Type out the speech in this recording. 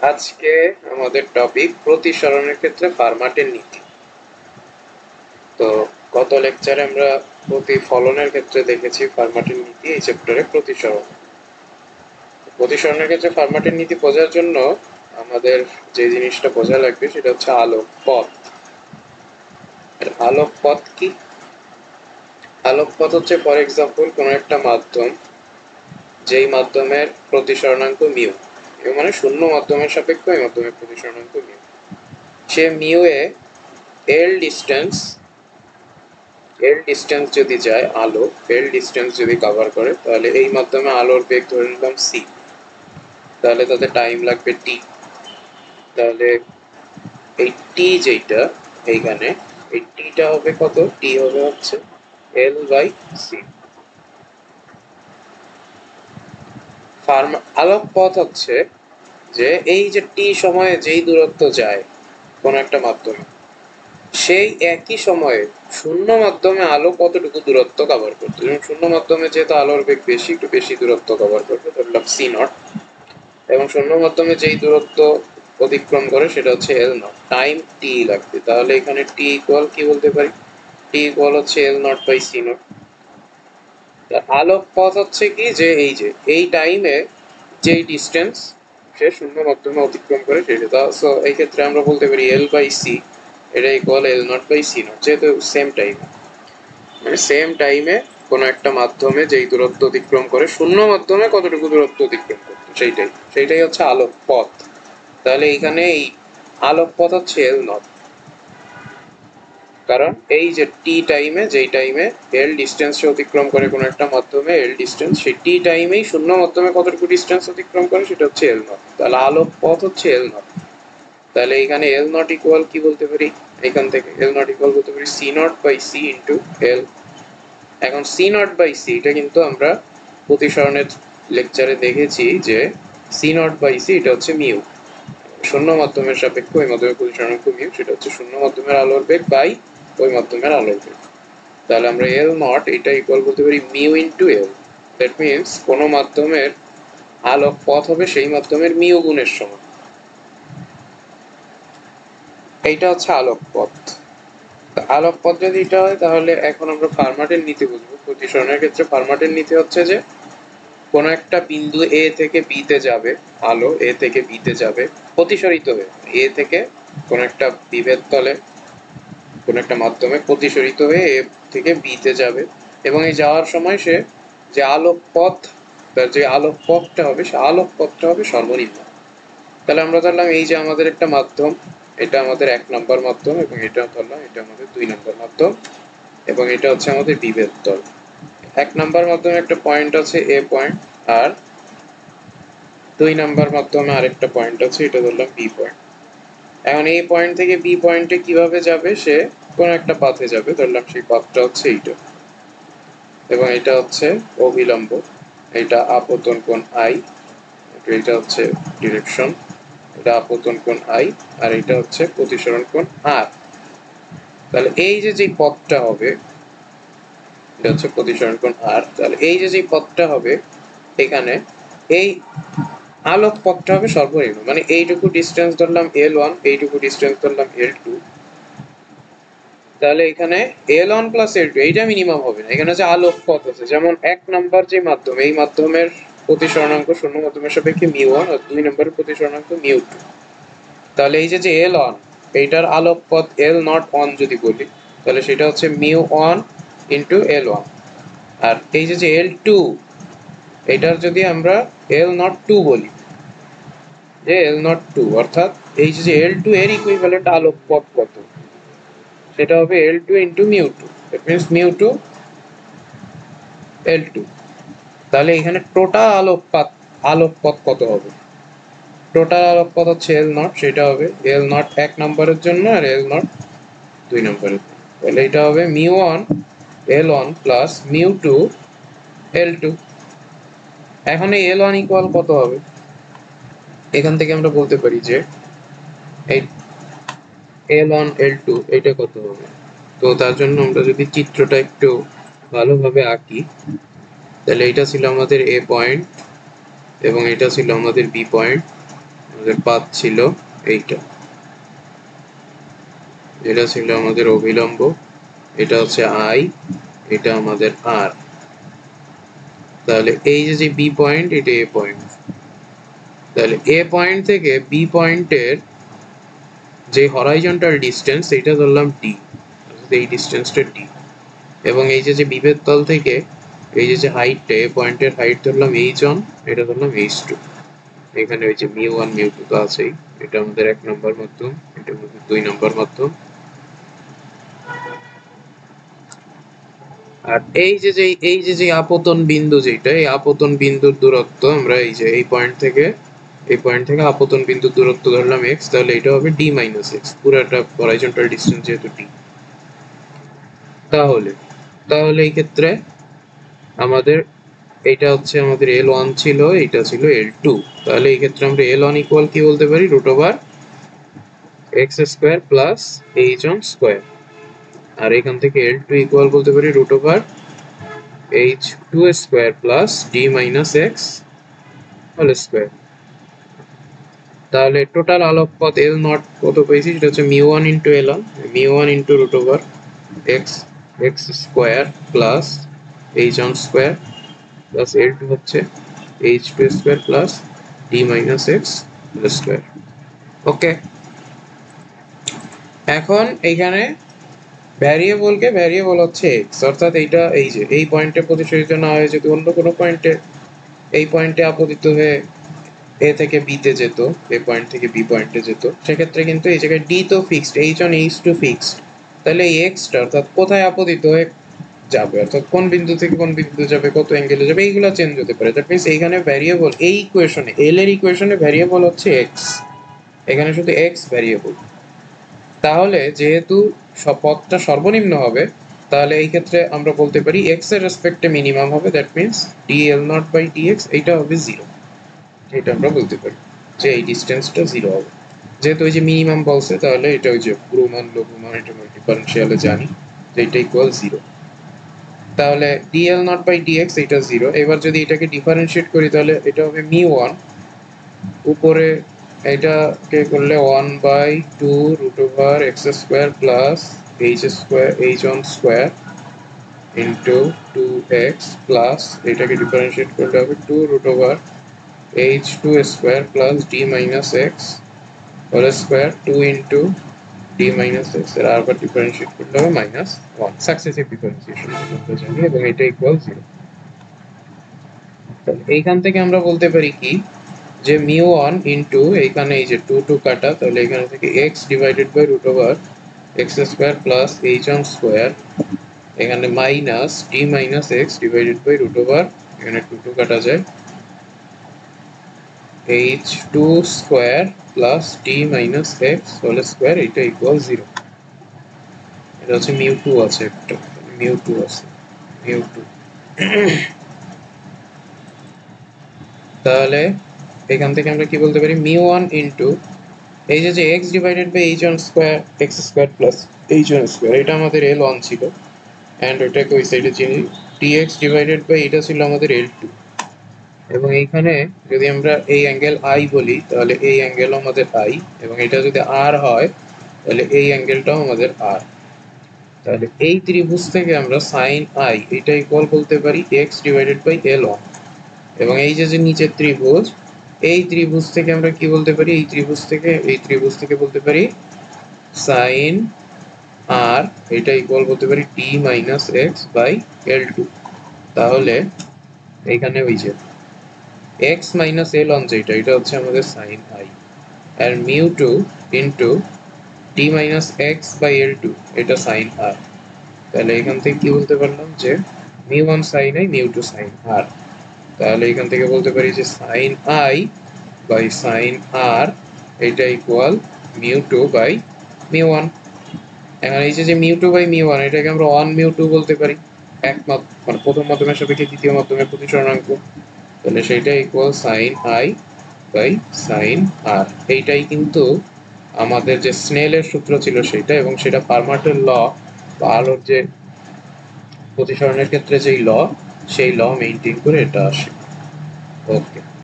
আজকে আমাদের টপিক প্রতিসরণের ক্ষেত্রে ফার্মাটের নীতি। তো গত লেকচারে আমরা প্রতিফলনের ক্ষেত্রে দেখেছি ফার্মাটের নীতি, এই চ্যাপ্টারে প্রতিসরণ। প্রতিসরণের ক্ষেত্রে ফার্মাটের নীতি বোঝার জন্য আমাদের যে জিনিসটা বোঝা লাগবে সেটা হচ্ছে আলোক পথ। আলোক পথ কি? আলোক পথ হচ্ছে ফর এক্সাম্পল কোন একটা মাধ্যম, যেই মাধ্যমের প্রতিসরণাঙ্ক মিউ, মানে শূন্য মাধ্যমের সাপেক্ষে এই মাধ্যমের প্রতিসরণাঙ্ক মিউ। সে মিউ এ এল ডিস্টেন্স যদি যায়, আলো এল ডিস্টেন্স যদি কভার করে, তাহলে এই মাধ্যমে আলোর বেগ ধরে নিলাম সি, তাহলে তাতে টাইম লাগবে টি। তাহলে এই টি যেটা এইখানে, এই টিটা হবে কত? টি হবে হচ্ছে এল বাই সি। আলোক পথ হচ্ছে যে এই যে টি সময়ে যেই দূরত্ব যায় কোন একটা মাধ্যমে, সেই একই সময়ে শূন্য মাধ্যমে আলো কতটুকু দূরত্ব কভার করতে। যেমন শূন্য মাধ্যমে যেহেতু আলোর বেগ বেশি, একটু বেশি দূরত্ব কভার করবে, ধরলাম সি নট, এবং শূন্য মাধ্যমে যেই দূরত্ব অতিক্রম করে সেটা হচ্ছে এল নট, টাইম টি লাগবে। তাহলে এখানে টি ইকুয়াল কি বলতে পারি? টি ইকুয়াল হচ্ছে এল নট বাই সি নট। আলোক পথ হচ্ছে কি, যে এই টাইমে যেই ডিস্টেন্স সে শূন্য মাধ্যমে অতিক্রম করে সেটা। সো এই ক্ষেত্রে আমরা বলতে পারি এল বাই সি, এটা equal L naught by C naught, যেহেতু সেম টাইম, মানে সেম টাইমে কোনো একটা মাধ্যমে যেই দূরত্ব অতিক্রম করে শূন্য মাধ্যমে কতটুকু দূরত্ব অতিক্রম করতো, সেইটাই হচ্ছে আলোক পথ। তাহলে এইখানে এই আলোক পথ হচ্ছে এল নট, কারণ এই যে টি টাইমে, যেই টাইমে এল ডিস্টেন্স অতিক্রম করে কোনো একটা মাধ্যমে, এল ডিস্টেন্স, সেই টি টাইমেই শূন্য মাধ্যমে কতটুকু ডিস্টেন্স অতিক্রম করে সেটা হচ্ছে এল নট। তাহলে আলোক পথ হচ্ছে এল নট। তাহলে এখানে এল নট ইকুয়াল কি বলতে পারি? এখান থেকে এল নট ইকুয়াল বলতে পারি C nought by C into L. এখন সি নট বাই সি, এটা কিন্তু আমরা প্রতিসরণের লেকচারে দেখেছি যে সি নট বাই সি এটা হচ্ছে মিউ, শূন্য মাধ্যমের সাপেক্ষে ওই মাধ্যমের প্রতিসরণাঙ্ক মিউ, সেটা হচ্ছে শূন্য মাধ্যমের আলোর বেগ বাই ওই মাধ্যমের আলোর বেগ। তাহলে আমরা এল নট এটা ইকুয়াল বলতে পারি mu into L. That means কোনো মাধ্যমের আলোক পথ হবে সেই মাধ্যমের মিউ গুণের সমান। এইটা হচ্ছে আলোক পথ। আলোক পথ যদি এটা হয়, তাহলে এখন আমরা ফার্মাটের নীতি বুঝবো। প্রতিসরণের ক্ষেত্রে ফার্মাটের নীতি হচ্ছে যে কোন একটা বিন্দু এ থেকে বি তে যাবে, আলো এ থেকে বি তে যাবে প্রতিসরিত হয়ে, এ থেকে কোন একটা বিভেদ তলে কোন একটা মাধ্যমে প্রতিসরিত হয়ে এ থেকে বি তে যাবে, এবং এই যাওয়ার সময় সে যে আলোক পথ, তার যে আলোক পথটা হবে, সে আলোক পথটা হবে সর্বনিম্ন। তাহলে আমরা ধরলাম এই যে আমাদের একটা মাধ্যম, এটা আমাদের 1 নম্বর মাধ্যম, এবং এটা ধরলাম এটা আমাদের 2 নম্বর মাধ্যম, এবং এটা হচ্ছে আমাদের বিভেদ তল। 1 নম্বর মাধ্যমে একটা পয়েন্ট আছে এ পয়েন্ট, আর 2 নম্বর মাধ্যমে আরেকটা পয়েন্ট আছে, এটা ধরলাম বি পয়েন্ট। এখন এই পয়েন্ট থেকে বি পয়েন্টে কিভাবে যাবে? সে কোন একটা পাথে যাবে, ধরলাম সেই পথটা হচ্ছে এইটা, এবং এটা হচ্ছে অভিলম্ব, এটা আপতন কোণ আই, এটা হচ্ছে ডিরেকশন, এটা আপতন কোণ আই, আর এটা হচ্ছে প্রতিসরণ কোণ আর। তাহলে এই যে পথটা হবে, এটা হচ্ছে প্রতিসরণ কোণ আর। তাহলে এই যে পথটা হবে, এখানে এই আলোক পথটা হবে সর্বনিম্ন, মানে এইটুকু ডিস্টেন্স ধরলাম L1, এইটুকু ডিস্টেন্স ধরলাম L2। তাহলে এখানে L1 প্লাস L2 এইটা মিনিমাম হবে না, এখানে যে আলোক পথ আছে, যেমন 1 নাম্বার যে মাধ্যম, এই মাধ্যমের প্রতিসরণাঙ্ক শূন্য মাধ্যমের সাপেক্ষে মিউ1, আর 2 নম্বরের প্রতিসরণাঙ্ক মিউ2। তাহলে এই যে L1, এইটার আলোক পথ L নট অন যদি বলি, তাহলে সেটা হচ্ছে মিউ1 ইন্টু L1। আর এই যে L2, এটার যদি আমরা L নট 2 বলি, যে L নট 2, অর্থাৎ এই যে L2 এর ইকুইভ্যালেন্ট আলোক পথ কত, সেটা হবে L2 ইন্টু মিউ2। দ্যাট মিনস মিউ2 L2। তাহলে এখানে টোটাল আলোক পথ কত হবে? টোটাল আলোক পথ হচ্ছে L নট, সেটা হবে L নট 1 নম্বরের জন্য আর L নট 2 নম্বরের জন্য। তাহলে এটা হবে মিউ1 L1 প্লাস মিউ2 L2। এখন এই L1 ইকুয়াল কত হবে? এখান থেকে আমরা বলতে পারি যে এই L1 L2 এটা কত হবে। তো তার জন্য আমরা যদি চিত্রটা একটু ভালোভাবে আঁকি, তাহলে এটা ছিল আমাদের এ পয়েন্ট, এবং এটা ছিল আমাদের বি পয়েন্ট, আমাদের পাথ ছিল এইটা, এটা ছিল আমাদের অভিলম্ব, এটা হচ্ছে আই, এটা আমাদের আর। তাহলে এই যে বি পয়েন্ট, এটা এ পয়েন্ট, তাহলে এ পয়েন্ট থেকে বি পয়েন্টের যে হরাইজন্টাল ডিস্টেন্স এটা ধরলাম ডি, এই ডিস্টেন্সটা ডি, এবং এই যে বিভেদ তল থেকে এই যে হাইটটা, এ পয়েন্টের হাইট ধরলাম h1, এটা ধরলাম h2। এখানে ওই যে μ1 μ2 তো আছেই, এটা আমাদের 1 নম্বর মাধ্যম, এটা আমাদের 2 নম্বর মাধ্যম। আর এই যে আপতন বিন্দু, যেটা এই আপতন বিন্দুর দূরত্ব আমরা এই যে এই পয়েন্ট থেকে আপতন বিন্দুর দূরত্ব ধরলাম x, তাহলে এটা হবে d - x, পুরোটা হরাইজন্টাল ডিসটেন্স যেহেতু d। তাহলে এই ক্ষেত্রে আমাদের এটা হচ্ছে আমাদের L1 ছিল, এটা ছিল L2, তাহলে এই ক্ষেত্রে আমরা L1 ইকুয়াল কি বলতে পারি, √x² প্লাস h1 স্কয়ার, আর এখান থেকে L2 ইকুয়াল বলতে পারি h2 square plus d - x whole square. তাহলে টোটাল আলোক পথ L নট কত পেয়েছি, সেটা হচ্ছে μ1 into L1, μ1 into x square plus h1 square plus L2 হচ্ছে h2 square plus d - x whole square. Okay, এখন এইখানে ভ্যারিয়েবল হচ্ছে x, অর্থাৎ এইটা এই যে এই পয়েন্টে প্রতিসরিত না হয়ে যদি অন্য কোনো পয়েন্টে এই পয়েন্টে আপতিত হয়ে এ থেকে বি তে যেত, এ পয়েন্ট থেকে বি পয়েন্টে যেত, সেক্ষেত্রে কিন্তু এই জায়গায় ডি তো ফিক্সড, h1 h2 ফিক্সড, তাহলে এই এক্সটা অর্থাৎ কোথায় আপতিত হয়ে যাবে, অর্থাৎ কোন বিন্দু থেকে কোন বিন্দু যাবে, কত অ্যাঙ্গেলে যাবে, এইগুলো চেঞ্জ হতে পারে। দ্যাট মিন্স এইখানে ভ্যারিয়েবল, এই ইকুয়েশনে এল এর ইকুয়েশনে ভ্যারিয়েবল হচ্ছে এক্স, এখানে শুধু এক্স ভ্যারিয়েবল। তাহলে যেহেতু পথটা সর্বনিম্ন হবে, তাহলে এই ক্ষেত্রে আমরা বলতে পারি এক্স এর রেসপেক্টে মিনিমাম হবে, দ্যাট মিন্স dl0/dx এইটা হবে 0। এটা আমরা বলতে পারি যে এই ডিসটেন্সটা 0 হবে, যেহেতু ওই যে মিনিমাম বলছে, তাহলে এটা ওই যে গুণমান লঘুমান এটা আমরা ডিফারেনশিয়ালে জানি যে এটা ইকুয়াল 0। তাহলে dl0/dx এটা 0। এবার যদি এটাকে ডিফারেনশিয়েট করি তাহলে এটা হবে μ1, উপরে এটাকে করলে 1/2 √x² plus h1 square into 2x plus এটাকে ডিফারেনশিয়েট করলে হবে 2 √h2² plus d - x whole square 2 into d - x এর আবার ডিফারেনশিয়েট করলে হবে -1, সাকসেসিভ ডিফারেন্সিয়েশন আমরা জানি, এবং এটা ইকুয়াল 0। তাহলে এইখান থেকে আমরা বলতে পারি কি, যে μ1 ইন্টু এইখানে এই যে 2 কাটা, তাহলে এখানে থেকে x divided by √x² plus h1 square, এখানে minus d - x divided by এখানে 2 কাটা যায়, h2 square plus d - x whole square, এটা ইকুয়াল 0। এটা হচ্ছে μ2 আছে, একটা μ2 আছে, μ2। তাহলে এখান থেকে আমরা কি বলতে পারি, μ1 ইন্টু এই যে x divided by h1 square, x² plus h1 square, এটা আমাদের L1 ছিল, এন্ড ওটাকে ওই সাইডে চিনি, dx ডিভাইডেড বাই এটা ছিল আমাদের L2, এবং এইখানে যদি আমরা এই অ্যাঙ্গেল i বলি, তাহলে এই অ্যাঙ্গেলও আমাদের i, এবং এটা যদি r হয় তাহলে এই অ্যাঙ্গেলটাও আমাদের r। তাহলে এই ত্রিভুজ থেকে আমরা sin i এটা ইকুয়াল বলতে পারি x ডিভাইডেড বাই L1, এবং এই যে নিচের ত্রিভুজ, এই ত্রিভুজ থেকে আমরা কি বলতে পারি, এই ত্রিভুজ থেকে বলতে পারি sin r এটা ইকুয়াল বলতে পারি d - x বাই L2। তাহলে এখানে ওই যে x - L1 যেটা, এটা হচ্ছে আমাদের sin i, আর μ2 into d - x by L2 এটা sin r। তাহলে এখান থেকে কি বলতে পারলাম যে μ1 sin i μ2 sin r। তাহলে এখান থেকে বলতে পারি যে sin i by sin r এটা ইকুয়াল μ2 বাই μ1। এখন এই যে μ2 বাই μ1 এটাকে আমরা 1 μ2 বলতে পারি, মানে প্রথম মাধ্যমের সাপেক্ষে দ্বিতীয় মাধ্যমের প্রতিসরণাঙ্ক, তাহলে সেটা equal sin i by sin r। এইটাই কিন্তু আমাদের যে স্নেলের সূত্র ছিল সেটা, এবং সেটা ফার্মাটের ল বা আলোর যে প্রতিসরণের ক্ষেত্রে যেই ল, সেই ল মেইনটেইন করে এটা আসে। ওকে।